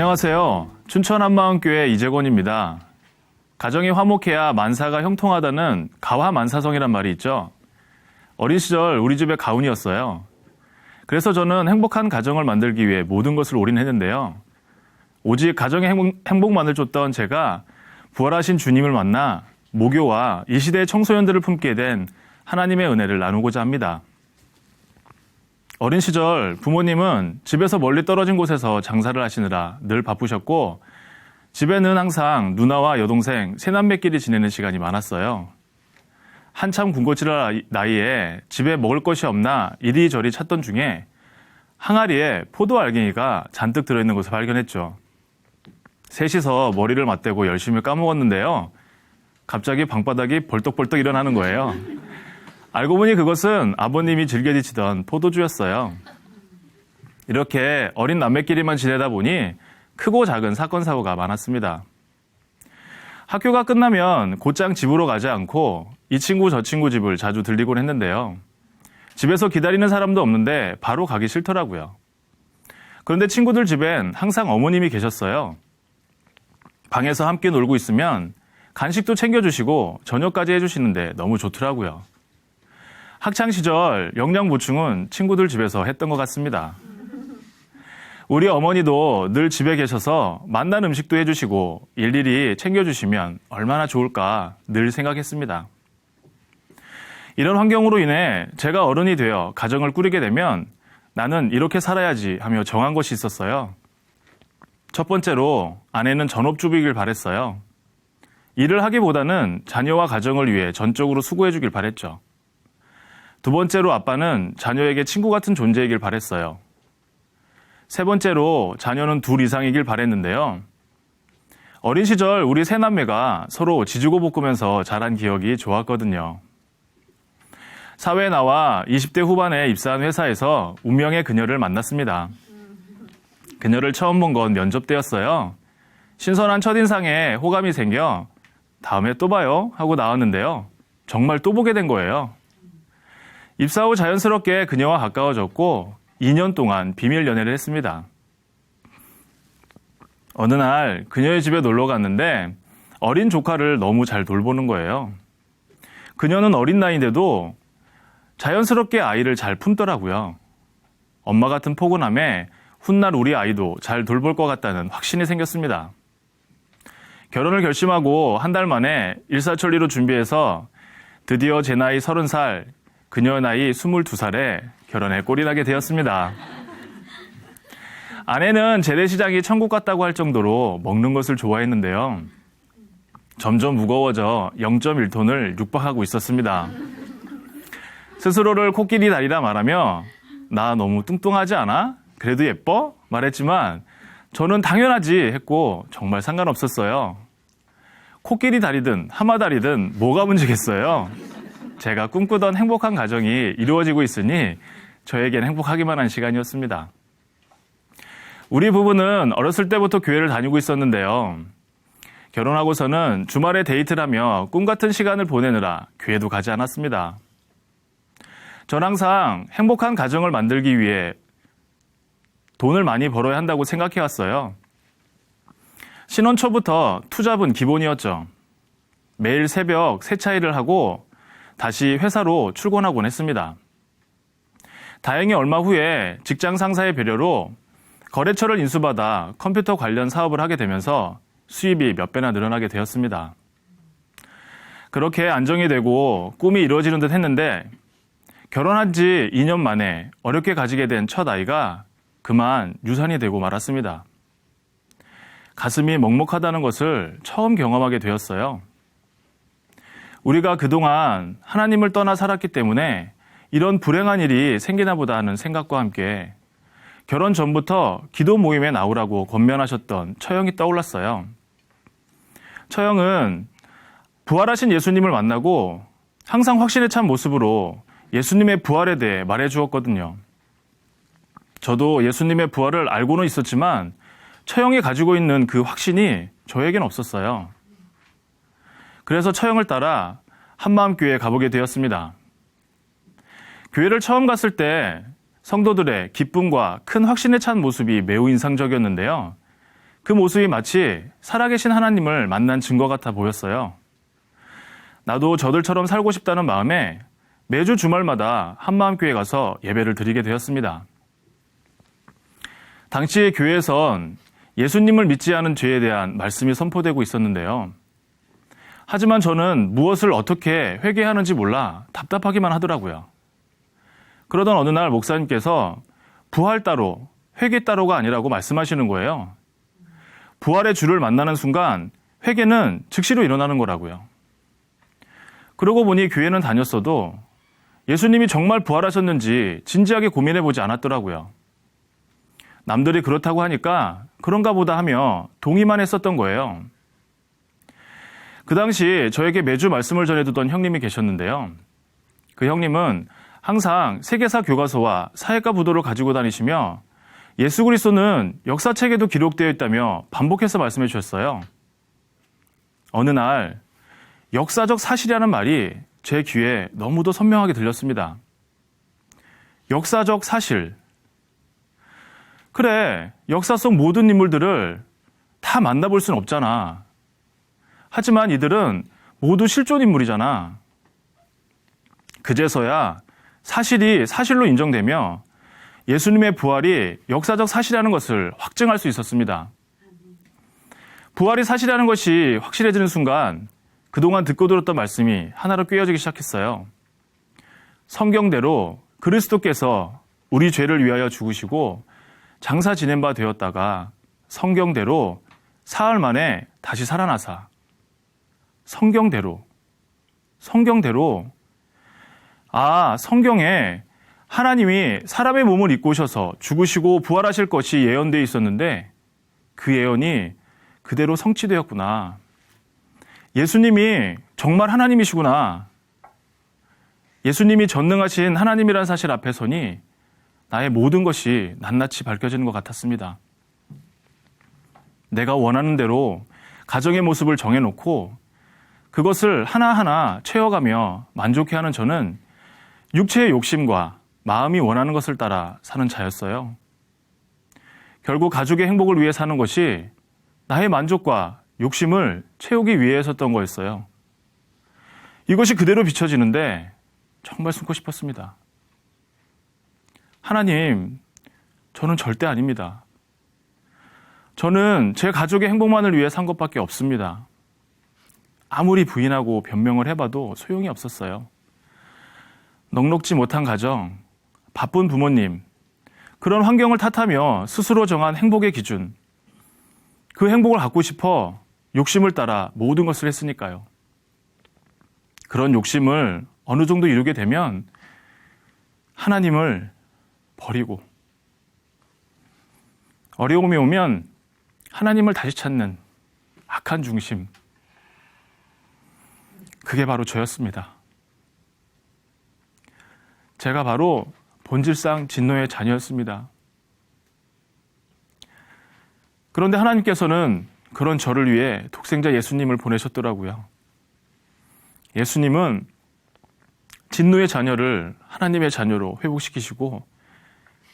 안녕하세요. 춘천 한마음교회 이재권입니다. 가정이 화목해야 만사가 형통하다는 가화만사성이란 말이 있죠. 어린 시절 우리 집에 가훈이었어요. 그래서 저는 행복한 가정을 만들기 위해 모든 것을 올인했는데요. 오직 가정의 행복만을 줬던 제가 부활하신 주님을 만나 모교와 이 시대의 청소년들을 품게 된 하나님의 은혜를 나누고자 합니다. 어린 시절 부모님은 집에서 멀리 떨어진 곳에서 장사를 하시느라 늘 바쁘셨고 집에는 항상 누나와 여동생, 세남매끼리 지내는 시간이 많았어요. 한참 군것질 나이에 집에 먹을 것이 없나 이리저리 찾던 중에 항아리에 포도 알갱이가 잔뜩 들어있는 것을 발견했죠. 셋이서 머리를 맞대고 열심히 까먹었는데요. 갑자기 방바닥이 벌떡벌떡 일어나는 거예요. 알고 보니 그것은 아버님이 즐겨 드시던 포도주였어요. 이렇게 어린 남매끼리만 지내다 보니 크고 작은 사건 사고가 많았습니다. 학교가 끝나면 곧장 집으로 가지 않고 이 친구 저 친구 집을 자주 들리곤 했는데요. 집에서 기다리는 사람도 없는데 바로 가기 싫더라고요. 그런데 친구들 집엔 항상 어머님이 계셨어요. 방에서 함께 놀고 있으면 간식도 챙겨주시고 저녁까지 해주시는데 너무 좋더라고요. 학창시절 영양 보충은 친구들 집에서 했던 것 같습니다. 우리 어머니도 늘 집에 계셔서 맛난 음식도 해주시고 일일이 챙겨주시면 얼마나 좋을까 늘 생각했습니다. 이런 환경으로 인해 제가 어른이 되어 가정을 꾸리게 되면 나는 이렇게 살아야지 하며 정한 것이 있었어요. 첫 번째로 아내는 전업주부이길 바랬어요. 일을 하기보다는 자녀와 가정을 위해 전적으로 수고해주길 바랬죠. 두 번째로 아빠는 자녀에게 친구 같은 존재이길 바랬어요. 세 번째로 자녀는 둘 이상이길 바랬는데요. 어린 시절 우리 세 남매가 서로 지주고 볶으면서 자란 기억이 좋았거든요. 사회에 나와 20대 후반에 입사한 회사에서 운명의 그녀를 만났습니다. 그녀를 처음 본 건 면접 때였어요. 신선한 첫인상에 호감이 생겨 다음에 또 봐요 하고 나왔는데요. 정말 또 보게 된 거예요. 입사 후 자연스럽게 그녀와 가까워졌고 2년 동안 비밀 연애를 했습니다. 어느 날 그녀의 집에 놀러 갔는데 어린 조카를 너무 잘 돌보는 거예요. 그녀는 어린 나이인데도 자연스럽게 아이를 잘 품더라고요. 엄마 같은 포근함에 훗날 우리 아이도 잘 돌볼 것 같다는 확신이 생겼습니다. 결혼을 결심하고 한 달 만에 일사천리로 준비해서 드디어 제 나이 30살, 그녀 나이 22살에 결혼에 꼴이 나게 되었습니다. 아내는 재래시장이 천국 같다고 할 정도로 먹는 것을 좋아했는데요. 점점 무거워져 0.1톤을 육박하고 있었습니다. 스스로를 코끼리 다리라 말하며 나 너무 뚱뚱하지 않아? 그래도 예뻐? 말했지만 저는 당연하지 했고 정말 상관없었어요. 코끼리 다리든 하마다리든 뭐가 문제겠어요. 제가 꿈꾸던 행복한 가정이 이루어지고 있으니 저에겐 행복하기만 한 시간이었습니다. 우리 부부는 어렸을 때부터 교회를 다니고 있었는데요. 결혼하고서는 주말에 데이트를 하며 꿈 같은 시간을 보내느라 교회도 가지 않았습니다. 전 항상 행복한 가정을 만들기 위해 돈을 많이 벌어야 한다고 생각해 왔어요. 신혼 초부터 투잡은 기본이었죠. 매일 새벽 세차일을 하고 다시 회사로 출근하곤 했습니다. 다행히 얼마 후에 직장 상사의 배려로 거래처를 인수받아 컴퓨터 관련 사업을 하게 되면서 수입이 몇 배나 늘어나게 되었습니다. 그렇게 안정이 되고 꿈이 이루어지는 듯 했는데 결혼한 지 2년 만에 어렵게 가지게 된 첫 아이가 그만 유산이 되고 말았습니다. 가슴이 먹먹하다는 것을 처음 경험하게 되었어요. 우리가 그동안 하나님을 떠나 살았기 때문에 이런 불행한 일이 생기나 보다 하는 생각과 함께 결혼 전부터 기도 모임에 나오라고 권면하셨던 처형이 떠올랐어요. 처형은 부활하신 예수님을 만나고 항상 확신에 찬 모습으로 예수님의 부활에 대해 말해 주었거든요. 저도 예수님의 부활을 알고는 있었지만 처형이 가지고 있는 그 확신이 저에겐 없었어요. 그래서 처형을 따라 한마음교회에 가보게 되었습니다. 교회를 처음 갔을 때 성도들의 기쁨과 큰 확신에 찬 모습이 매우 인상적이었는데요. 그 모습이 마치 살아계신 하나님을 만난 증거 같아 보였어요. 나도 저들처럼 살고 싶다는 마음에 매주 주말마다 한마음교회 가서 예배를 드리게 되었습니다. 당시 교회에선 예수님을 믿지 않은 죄에 대한 말씀이 선포되고 있었는데요. 하지만 저는 무엇을 어떻게 회개하는지 몰라 답답하기만 하더라고요. 그러던 어느 날 목사님께서 부활 따로, 회개 따로가 아니라고 말씀하시는 거예요. 부활의 주를 만나는 순간 회개는 즉시로 일어나는 거라고요. 그러고 보니 교회는 다녔어도 예수님이 정말 부활하셨는지 진지하게 고민해보지 않았더라고요. 남들이 그렇다고 하니까 그런가 보다 하며 동의만 했었던 거예요. 그 당시 저에게 매주 말씀을 전해두던 형님이 계셨는데요. 그 형님은 항상 세계사 교과서와 사회과 부도를 가지고 다니시며 예수 그리스도는 역사책에도 기록되어 있다며 반복해서 말씀해 주셨어요. 어느 날 역사적 사실이라는 말이 제 귀에 너무도 선명하게 들렸습니다. 역사적 사실. 그래, 역사 속 모든 인물들을 다 만나볼 수는 없잖아. 하지만 이들은 모두 실존 인물이잖아. 그제서야 사실이 사실로 인정되며 예수님의 부활이 역사적 사실이라는 것을 확증할 수 있었습니다. 부활이 사실이라는 것이 확실해지는 순간 그동안 듣고 들었던 말씀이 하나로 꿰어지기 시작했어요. 성경대로 그리스도께서 우리 죄를 위하여 죽으시고 장사 지낸 바 되었다가 성경대로 사흘 만에 다시 살아나사 성경대로 성경에 하나님이 사람의 몸을 입고 오셔서 죽으시고 부활하실 것이 예언되어 있었는데 그 예언이 그대로 성취되었구나. 예수님이 정말 하나님이시구나. 예수님이 전능하신 하나님이라는 사실 앞에 서니 나의 모든 것이 낱낱이 밝혀지는 것 같았습니다. 내가 원하는 대로 가정의 모습을 정해놓고 그것을 하나하나 채워가며 만족해하는 저는 육체의 욕심과 마음이 원하는 것을 따라 사는 자였어요. 결국 가족의 행복을 위해 사는 것이 나의 만족과 욕심을 채우기 위해서였던 거였어요. 이것이 그대로 비춰지는데 정말 숨고 싶었습니다. 하나님, 저는 절대 아닙니다. 저는 제 가족의 행복만을 위해 산 것밖에 없습니다. 아무리 부인하고 변명을 해봐도 소용이 없었어요. 넉넉지 못한 가정, 바쁜 부모님, 그런 환경을 탓하며 스스로 정한 행복의 기준, 그 행복을 갖고 싶어 욕심을 따라 모든 것을 했으니까요. 그런 욕심을 어느 정도 이루게 되면 하나님을 버리고 어려움이 오면 하나님을 다시 찾는 악한 중심, 그게 바로 저였습니다. 제가 바로 본질상 진노의 자녀였습니다. 그런데 하나님께서는 그런 저를 위해 독생자 예수님을 보내셨더라고요. 예수님은 진노의 자녀를 하나님의 자녀로 회복시키시고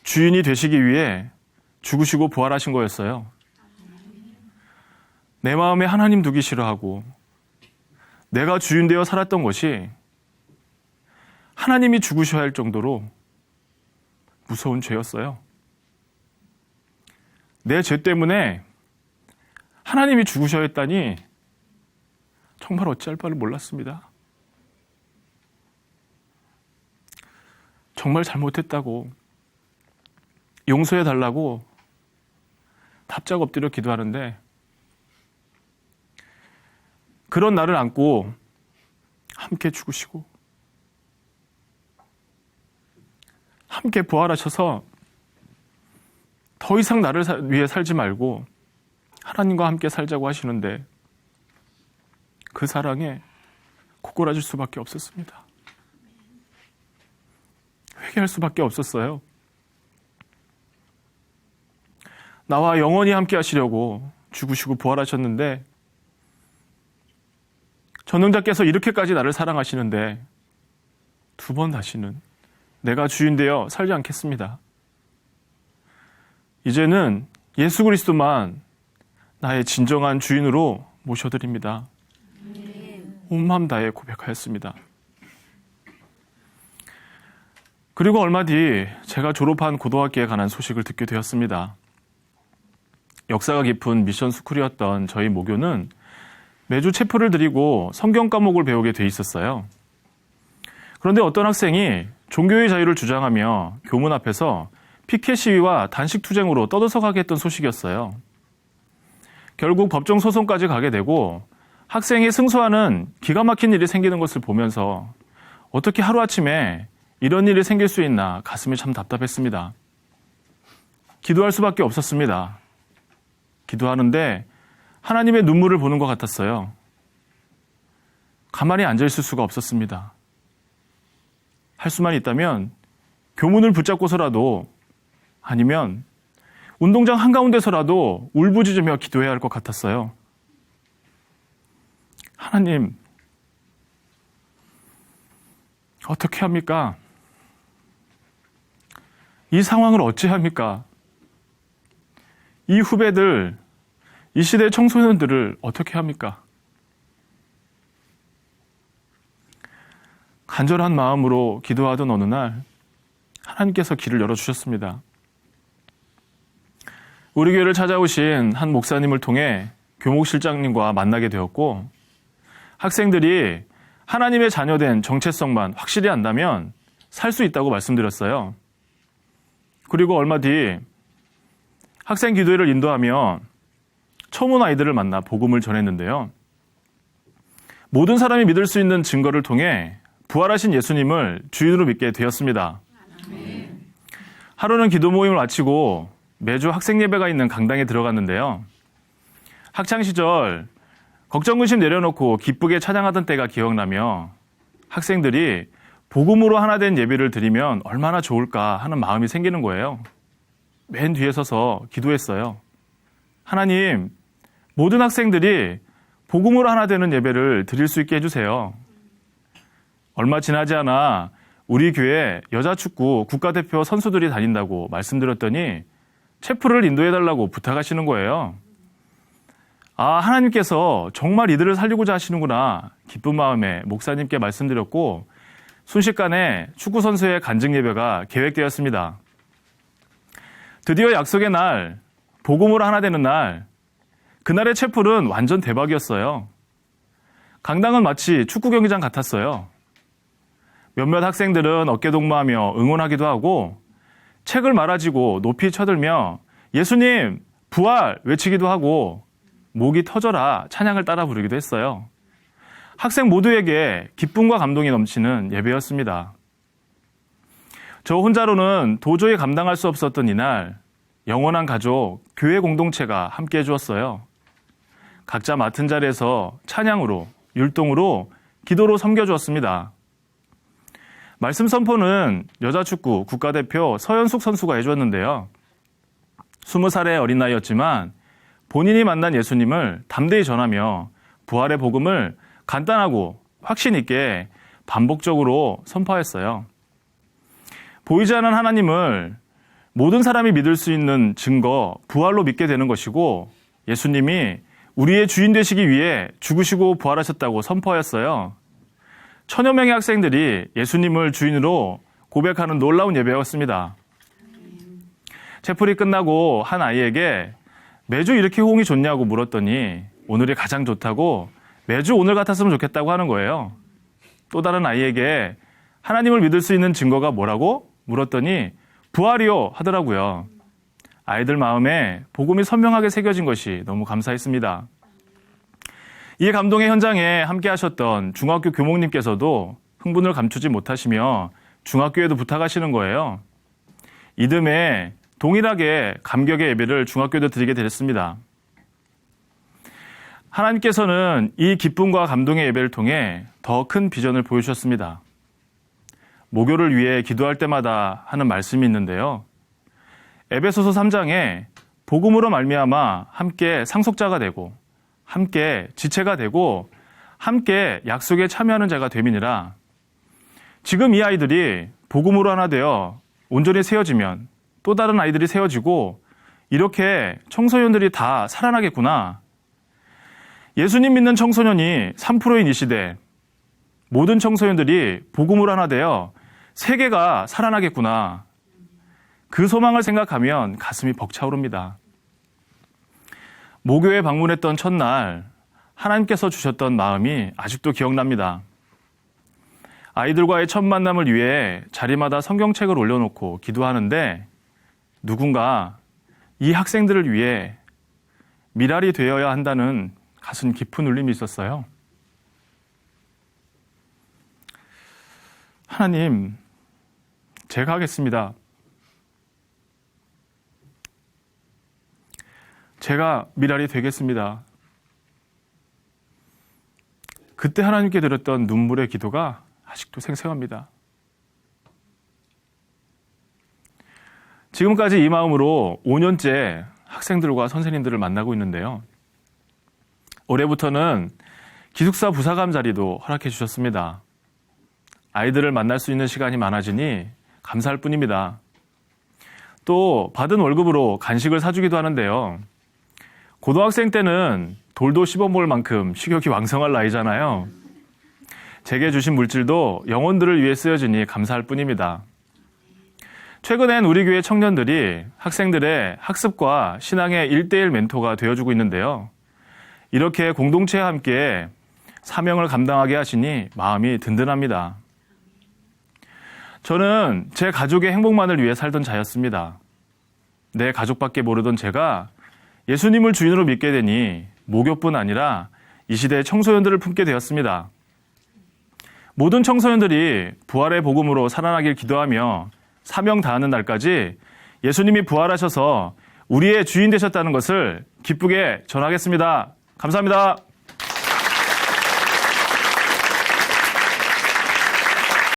주인이 되시기 위해 죽으시고 부활하신 거였어요. 내 마음에 하나님 두기 싫어하고 내가 주인 되어 살았던 것이 하나님이 죽으셔야 할 정도로 무서운 죄였어요. 내 죄 때문에 하나님이 죽으셔야 했다니 정말 어찌할 바를 몰랐습니다. 정말 잘못했다고 용서해달라고 답작 엎드려 기도하는데 그런 나를 안고 함께 죽으시고 함께 부활하셔서 더 이상 나를 위해 살지 말고 하나님과 함께 살자고 하시는데 그 사랑에 고꾸라질 수밖에 없었습니다. 회개할 수밖에 없었어요. 나와 영원히 함께 하시려고 죽으시고 부활하셨는데 전능자께서 이렇게까지 나를 사랑하시는데 두 번 다시는 내가 주인 되어 살지 않겠습니다. 이제는 예수 그리스도만 나의 진정한 주인으로 모셔드립니다. 온 마음 다해 고백하였습니다. 그리고 얼마 뒤 제가 졸업한 고등학교에 관한 소식을 듣게 되었습니다. 역사가 깊은 미션 스쿨이었던 저희 모교는 매주 체프를 드리고 성경 과목을 배우게 돼 있었어요. 그런데 어떤 학생이 종교의 자유를 주장하며 교문 앞에서 피켓 시위와 단식 투쟁으로 떠들썩하게 했던 소식이었어요. 결국 법정 소송까지 가게 되고 학생이 승소하는 기가 막힌 일이 생기는 것을 보면서 어떻게 하루아침에 이런 일이 생길 수 있나 가슴이 참 답답했습니다. 기도할 수밖에 없었습니다. 기도하는데 하나님의 눈물을 보는 것 같았어요. 가만히 앉아있을 수가 없었습니다. 할 수만 있다면 교문을 붙잡고서라도 아니면 운동장 한가운데서라도 울부짖으며 기도해야 할 것 같았어요. 하나님, 어떻게 합니까? 이 상황을 어찌합니까? 이 후배들, 이 시대의 청소년들을 어떻게 합니까? 간절한 마음으로 기도하던 어느 날 하나님께서 길을 열어주셨습니다. 우리 교회를 찾아오신 한 목사님을 통해 교목실장님과 만나게 되었고 학생들이 하나님의 자녀된 정체성만 확실히 안다면 살 수 있다고 말씀드렸어요. 그리고 얼마 뒤 학생 기도회를 인도하며 처음 온 아이들을 만나 복음을 전했는데요. 모든 사람이 믿을 수 있는 증거를 통해 부활하신 예수님을 주인으로 믿게 되었습니다. 하루는 기도 모임을 마치고 매주 학생 예배가 있는 강당에 들어갔는데요. 학창시절 걱정근심 내려놓고 기쁘게 찬양하던 때가 기억나며 학생들이 복음으로 하나 된 예배를 드리면 얼마나 좋을까 하는 마음이 생기는 거예요. 맨 뒤에 서서 기도했어요. 하나님, 모든 학생들이 복음으로 하나 되는 예배를 드릴 수 있게 해주세요. 얼마 지나지 않아 우리 교회 여자축구 국가대표 선수들이 다닌다고 말씀드렸더니 체프를 인도해달라고 부탁하시는 거예요. 아, 하나님께서 정말 이들을 살리고자 하시는구나. 기쁜 마음에 목사님께 말씀드렸고 순식간에 축구선수의 간증 예배가 계획되었습니다. 드디어 약속의 날, 복음으로 하나 되는 날, 그날의 채플은 완전 대박이었어요. 강당은 마치 축구 경기장 같았어요. 몇몇 학생들은 어깨동무하며 응원하기도 하고 책을 말아지고 높이 쳐들며 예수님, 부활 외치기도 하고 목이 터져라 찬양을 따라 부르기도 했어요. 학생 모두에게 기쁨과 감동이 넘치는 예배였습니다. 저 혼자로는 도저히 감당할 수 없었던 이날, 영원한 가족, 교회 공동체가 함께 해주었어요. 각자 맡은 자리에서 찬양으로, 율동으로, 기도로 섬겨주었습니다. 말씀 선포는 여자축구 국가대표 서현숙 선수가 해주었는데요. 20살의 어린 나이였지만 본인이 만난 예수님을 담대히 전하며 부활의 복음을 간단하고 확신 있게 반복적으로 선포했어요. 보이지 않는 하나님을 모든 사람이 믿을 수 있는 증거, 부활로 믿게 되는 것이고 예수님이 우리의 주인 되시기 위해 죽으시고 부활하셨다고 선포하였어요. 천여 명의 학생들이 예수님을 주인으로 고백하는 놀라운 예배였습니다. 채플이 끝나고 한 아이에게 매주 이렇게 호응이 좋냐고 물었더니 오늘이 가장 좋다고 매주 오늘 같았으면 좋겠다고 하는 거예요. 또 다른 아이에게 하나님을 믿을 수 있는 증거가 뭐라고 물었더니 부활이요 하더라고요. 아이들 마음에 복음이 선명하게 새겨진 것이 너무 감사했습니다. 이 감동의 현장에 함께 하셨던 중학교 교목님께서도 흥분을 감추지 못하시며 중학교에도 부탁하시는 거예요. 이듬해 동일하게 감격의 예배를 중학교에도 드리게 됐습니다. 하나님께서는 이 기쁨과 감동의 예배를 통해 더 큰 비전을 보여주셨습니다. 모교를 위해 기도할 때마다 하는 말씀이 있는데요. 에베소서 3장에 복음으로 말미암아 함께 상속자가 되고 함께 지체가 되고 함께 약속에 참여하는 자가 됨이니라. 지금 이 아이들이 복음으로 하나 되어 온전히 세워지면 또 다른 아이들이 세워지고 이렇게 청소년들이 다 살아나겠구나. 예수님 믿는 청소년이 3%인 이 시대, 모든 청소년들이 복음을 하나 되어 세계가 살아나겠구나. 그 소망을 생각하면 가슴이 벅차오릅니다. 모교에 방문했던 첫날 하나님께서 주셨던 마음이 아직도 기억납니다. 아이들과의 첫 만남을 위해 자리마다 성경책을 올려놓고 기도하는데 누군가 이 학생들을 위해 미랄이 되어야 한다는 가슴 깊은 울림이 있었어요. 하나님, 제가 하겠습니다. 제가 미랄이 되겠습니다. 그때 하나님께 드렸던 눈물의 기도가 아직도 생생합니다. 지금까지 이 마음으로 5년째 학생들과 선생님들을 만나고 있는데요. 올해부터는 기숙사 부사감 자리도 허락해 주셨습니다. 아이들을 만날 수 있는 시간이 많아지니 감사할 뿐입니다. 또 받은 월급으로 간식을 사주기도 하는데요. 고등학생 때는 돌도 씹어먹을 만큼 식욕이 왕성할 나이잖아요. 제게 주신 물질도 영혼들을 위해 쓰여지니 감사할 뿐입니다. 최근엔 우리 교회 청년들이 학생들의 학습과 신앙의 1:1 멘토가 되어주고 있는데요. 이렇게 공동체와 함께 사명을 감당하게 하시니 마음이 든든합니다. 저는 제 가족의 행복만을 위해 살던 자였습니다. 내 가족밖에 모르던 제가 예수님을 주인으로 믿게 되니 모교뿐 아니라 이 시대의 청소년들을 품게 되었습니다. 모든 청소년들이 부활의 복음으로 살아나길 기도하며 사명 다하는 날까지 예수님이 부활하셔서 우리의 주인 되셨다는 것을 기쁘게 전하겠습니다. 감사합니다.